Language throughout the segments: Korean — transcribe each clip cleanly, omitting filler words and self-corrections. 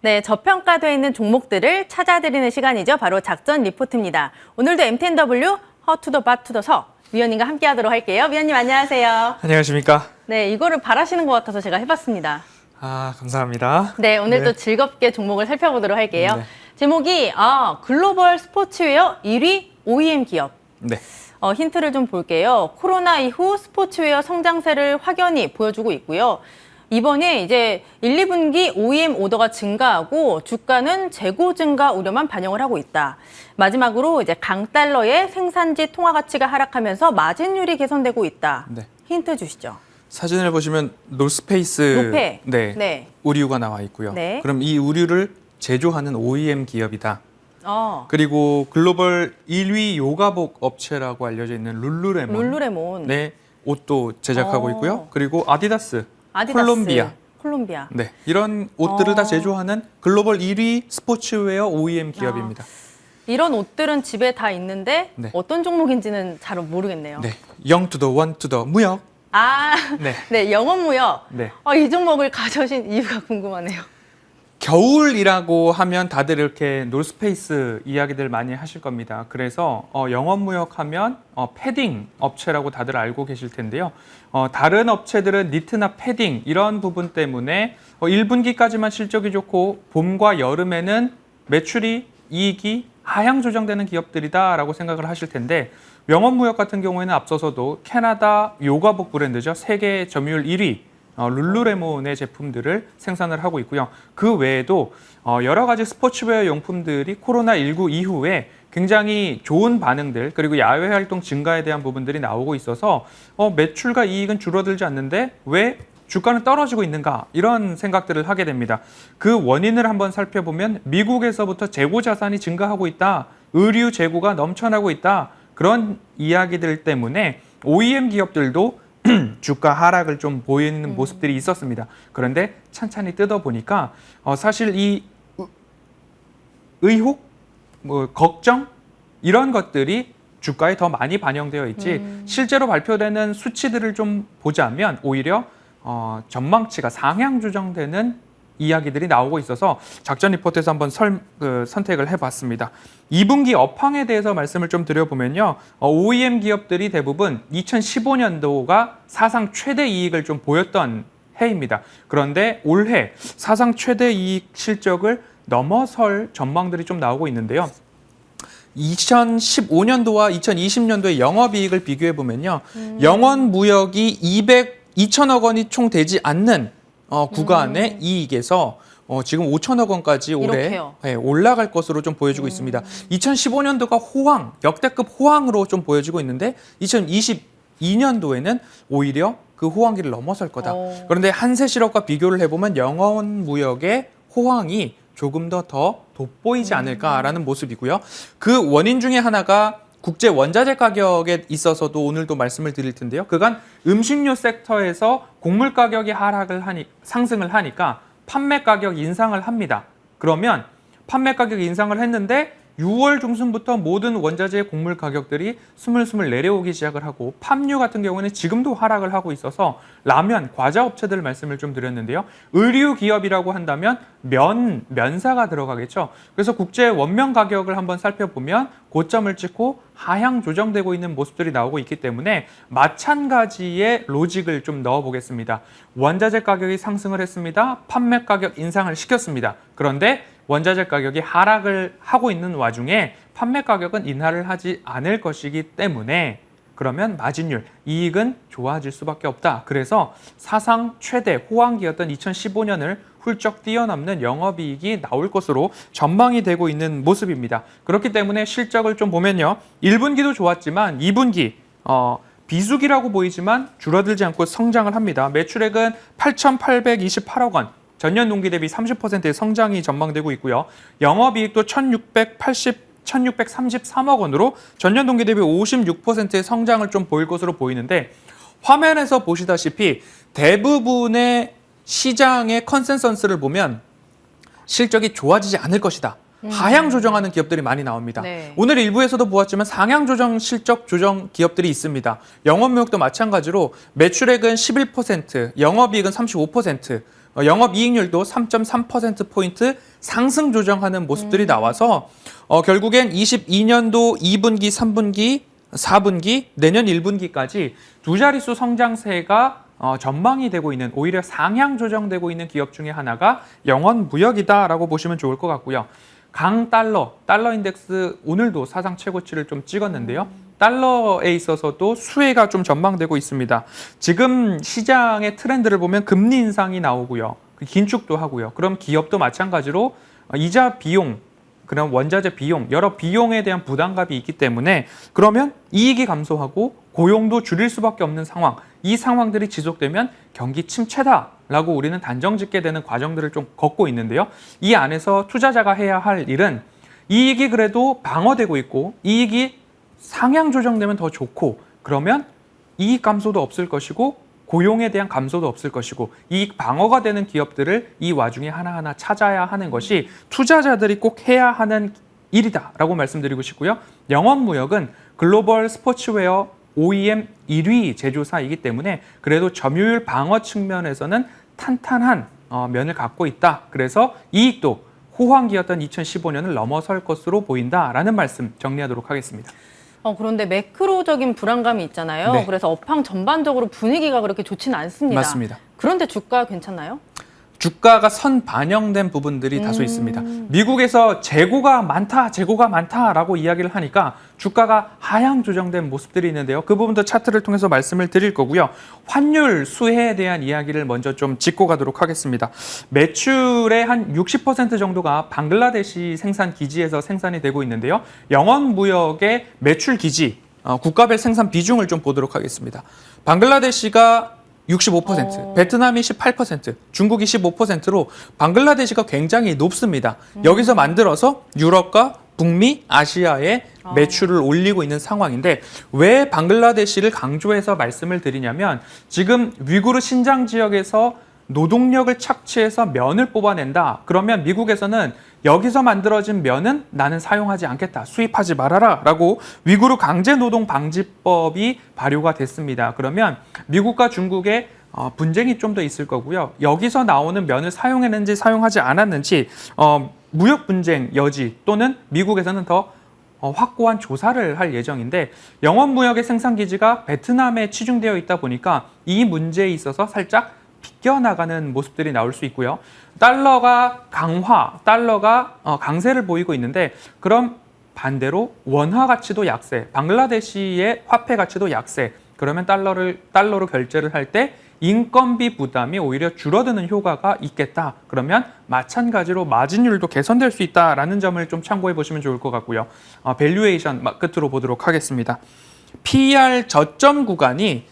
네, 저평가되어 있는 종목들을 찾아드리는 시간이죠. 바로 작전 리포트입니다. 오늘도 MTNW 허투더 바투더서 위원님과 함께하도록 할게요. 위원님 안녕하세요. 안녕하십니까? 네, 이거를 바라시는 것 같아서 제가 해봤습니다. 아, 감사합니다. 네, 오늘도 즐겁게 종목을 살펴보도록 할게요. 네. 제목이 글로벌 스포츠웨어 1위 OEM 기업. 네. 힌트를 좀 볼게요. 코로나 이후 스포츠웨어 성장세를 확연히 보여주고 있고요. 이번에 이제 1, 2분기 OEM 오더가 증가하고 주가는 재고 증가 우려만 반영을 하고 있다. 마지막으로 이제 강달러의 생산지 통화 가치가 하락하면서 마진율이 개선되고 있다. 네. 힌트 주시죠. 사진을 보시면 노스페이스 노페. 네. 의류가 나와 있고요. 네. 그럼 이 의류를 제조하는 OEM 기업이다. 그리고 글로벌 1위 요가복 업체라고 알려져 있는 룰루레몬. 네, 옷도 제작하고 있고요. 그리고 아디다스, 콜롬비아. 네, 이런 옷들을 다 제조하는 글로벌 1위 스포츠웨어 OEM 기업입니다. 이런 옷들은 집에 다 있는데 네. 어떤 종목인지는 잘 모르겠네요. 네, 0 to the 1 to the 무역. 네, 영업무역. 네. 이 종목을 가져오신 이유가 궁금하네요. 겨울이라고 하면 다들 이렇게 노스페이스 이야기들 많이 하실 겁니다. 그래서 영업무역하면 패딩 업체라고 다들 알고 계실 텐데요. 다른 업체들은 니트나 패딩 이런 부분 때문에 1분기까지만 실적이 좋고 봄과 여름에는 매출이 이익이 하향 조정되는 기업들이다라고 생각을 하실 텐데 영업무역 같은 경우에는 앞서서도 캐나다 요가복 브랜드죠. 세계 점유율 1위 룰루레몬의 제품들을 생산을 하고 있고요. 그 외에도 여러 가지 스포츠웨어 용품들이 코로나19 이후에 굉장히 좋은 반응들 그리고 야외 활동 증가에 대한 부분들이 나오고 있어서 매출과 이익은 줄어들지 않는데 왜 주가는 떨어지고 있는가 이런 생각들을 하게 됩니다. 그 원인을 한번 살펴보면 미국에서부터 재고 자산이 증가하고 있다. 의류 재고가 넘쳐나고 있다. 그런 이야기들 때문에 OEM 기업들도 주가 하락을 좀 보이는 모습들이 있었습니다. 그런데 찬찬히 뜯어보니까 사실 이 의혹, 걱정 이런 것들이 주가에 더 많이 반영되어 있지 실제로 발표되는 수치들을 좀 보자면 오히려 전망치가 상향 조정되는 이야기들이 나오고 있어서 작전 리포트에서 한번 선택을 해봤습니다. 2분기 업황에 대해서 말씀을 좀 드려보면요. OEM 기업들이 대부분 2015년도가 사상 최대 이익을 좀 보였던 해입니다. 그런데 올해 사상 최대 이익 실적을 넘어설 전망들이 좀 나오고 있는데요. 2015년도와 2020년도의 영업이익을 비교해보면요. 영원무역이 2,000억 원이 총 되지 않는 구간의 이익에서 지금 5천억 원까지 올해 올라갈 것으로 좀 보여지고 있습니다. 2015년도가 호황, 역대급 호황으로 좀 보여지고 있는데 2022년도에는 오히려 그 호황기를 넘어설 거다. 그런데 한세실업과 비교를 해보면 영원무역의 호황이 조금 더 돋보이지 않을까라는 모습이고요. 그 원인 중에 하나가 국제 원자재 가격에 있어서도 오늘도 말씀을 드릴 텐데요. 그간 음식료 섹터에서 곡물 가격이 상승을 하니까 판매 가격 인상을 합니다. 그러면 판매 가격 인상을 했는데 6월 중순부터 모든 원자재 곡물 가격들이 스물스물 내려오기 시작을 하고 팜유 같은 경우는 지금도 하락을 하고 있어서 라면, 과자 업체들 말씀을 좀 드렸는데요. 의류 기업이라고 한다면 면사가 들어가겠죠. 그래서 국제 원면 가격을 한번 살펴보면 고점을 찍고 하향 조정되고 있는 모습들이 나오고 있기 때문에 마찬가지의 로직을 좀 넣어보겠습니다. 원자재 가격이 상승을 했습니다. 판매 가격 인상을 시켰습니다. 그런데 원자재 가격이 하락을 하고 있는 와중에 판매 가격은 인하를 하지 않을 것이기 때문에 그러면 마진율, 이익은 좋아질 수밖에 없다. 그래서 사상 최대 호황기였던 2015년을 훌쩍 뛰어넘는 영업이익이 나올 것으로 전망이 되고 있는 모습입니다. 그렇기 때문에 실적을 좀 보면요. 1분기도 좋았지만 2분기 비수기라고 보이지만 줄어들지 않고 성장을 합니다. 매출액은 8,828억 원. 전년 동기 대비 30%의 성장이 전망되고 있고요. 영업이익도 1,633억 원으로 전년 동기 대비 56%의 성장을 좀 보일 것으로 보이는데 화면에서 보시다시피 대부분의 시장의 컨센서스를 보면 실적이 좋아지지 않을 것이다. 하향 조정하는 기업들이 많이 나옵니다. 네. 오늘 일부에서도 보았지만 상향 조정, 실적 조정 기업들이 있습니다. 영업무역도 마찬가지로 매출액은 11%, 영업이익은 35%, 영업이익률도 3.3%포인트 상승 조정하는 모습들이 나와서 결국엔 22년도 2분기, 3분기, 4분기, 내년 1분기까지 두 자릿수 성장세가 전망이 되고 있는, 오히려 상향 조정되고 있는 기업 중에 하나가 영원무역이다라고 보시면 좋을 것 같고요. 달러 인덱스 오늘도 사상 최고치를 좀 찍었는데요. 달러에 있어서도 수혜가 좀 전망되고 있습니다. 지금 시장의 트렌드를 보면 금리 인상이 나오고요. 긴축도 하고요. 그럼 기업도 마찬가지로 이자 비용, 그런 원자재 비용, 여러 비용에 대한 부담감이 있기 때문에 그러면 이익이 감소하고 고용도 줄일 수밖에 없는 상황, 이 상황들이 지속되면 경기 침체다라고 우리는 단정 짓게 되는 과정들을 좀 겪고 있는데요. 이 안에서 투자자가 해야 할 일은 이익이 그래도 방어되고 있고 이익이 상향 조정되면 더 좋고, 그러면 이익 감소도 없을 것이고 고용에 대한 감소도 없을 것이고 이익 방어가 되는 기업들을 이 와중에 하나하나 찾아야 하는 것이 투자자들이 꼭 해야 하는 일이다라고 말씀드리고 싶고요. 영업무역은 글로벌 스포츠웨어 OEM 1위 제조사이기 때문에 그래도 점유율 방어 측면에서는 탄탄한 면을 갖고 있다. 그래서 이익도 호황기였던 2015년을 넘어설 것으로 보인다라는 말씀 정리하도록 하겠습니다. 그런데 매크로적인 불안감이 있잖아요. 네. 그래서 업황 전반적으로 분위기가 그렇게 좋지는 않습니다. 맞습니다. 그런데 주가 괜찮나요? 주가가 선 반영된 부분들이 다소 있습니다. 미국에서 재고가 많다라고 이야기를 하니까 주가가 하향 조정된 모습들이 있는데요. 그 부분도 차트를 통해서 말씀을 드릴 거고요. 환율 수혜에 대한 이야기를 먼저 좀 짚고 가도록 하겠습니다. 매출의 한 60% 정도가 방글라데시 생산 기지에서 생산이 되고 있는데요. 영원무역의 매출 기지, 국가별 생산 비중을 좀 보도록 하겠습니다. 방글라데시가 65%, 베트남이 18%, 중국이 15%로 방글라데시가 굉장히 높습니다. 여기서 만들어서 유럽과 북미, 아시아에 매출을 올리고 있는 상황인데 왜 방글라데시를 강조해서 말씀을 드리냐면 지금 위구르 신장 지역에서 노동력을 착취해서 면을 뽑아낸다. 그러면 미국에서는 여기서 만들어진 면은 나는 사용하지 않겠다. 수입하지 말아라. 라고 위구르 강제노동방지법이 발효가 됐습니다. 그러면 미국과 중국의 분쟁이 좀 더 있을 거고요. 여기서 나오는 면을 사용했는지 사용하지 않았는지 무역 분쟁 여지 또는 미국에서는 더 확고한 조사를 할 예정인데 영원무역의 생산기지가 베트남에 치중되어 있다 보니까 이 문제에 있어서 살짝 비껴나가는 모습들이 나올 수 있고요. 달러가 강세를 보이고 있는데 그럼 반대로 원화 가치도 약세, 방글라데시의 화폐 가치도 약세. 그러면 달러로 결제를 할 때 인건비 부담이 오히려 줄어드는 효과가 있겠다. 그러면 마찬가지로 마진율도 개선될 수 있다라는 점을 좀 참고해 보시면 좋을 것 같고요. 밸류에이션 끝으로 보도록 하겠습니다. PER 저점 구간이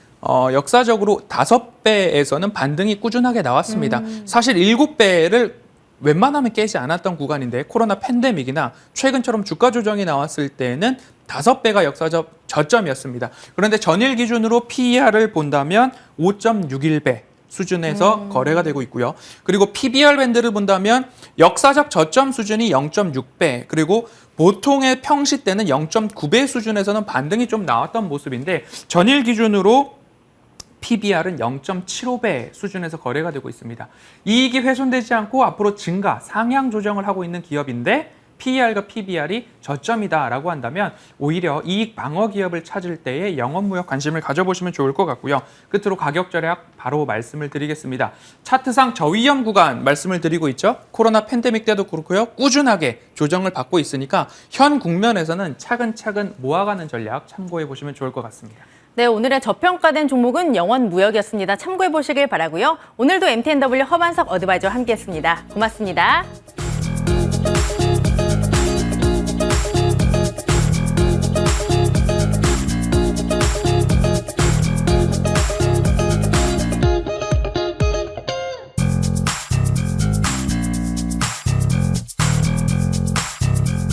역사적으로 5배에서는 반등이 꾸준하게 나왔습니다. 사실 7배를 웬만하면 깨지 않았던 구간인데 코로나 팬데믹이나 최근처럼 주가 조정이 나왔을 때는 5배가 역사적 저점이었습니다. 그런데 전일 기준으로 PER을 본다면 5.61배 수준에서 거래가 되고 있고요. 그리고 PBR 밴드를 본다면 역사적 저점 수준이 0.6배, 그리고 보통의 평시 때는 0.9배 수준에서는 반등이 좀 나왔던 모습인데 전일 기준으로 PBR은 0.75배 수준에서 거래가 되고 있습니다. 이익이 훼손되지 않고 앞으로 증가, 상향 조정을 하고 있는 기업인데 PER과 PBR이 저점이다라고 한다면 오히려 이익 방어 기업을 찾을 때에 영업무역 관심을 가져보시면 좋을 것 같고요. 끝으로 가격 절약 바로 말씀을 드리겠습니다. 차트상 저위험 구간 말씀을 드리고 있죠. 코로나 팬데믹 때도 그렇고요. 꾸준하게 조정을 받고 있으니까 현 국면에서는 차근차근 모아가는 전략 참고해 보시면 좋을 것 같습니다. 네, 오늘의 저평가된 종목은 영원무역이었습니다. 참고해 보시길 바라고요. 오늘도 MTNW 허반석 어드바이저와 함께했습니다. 고맙습니다.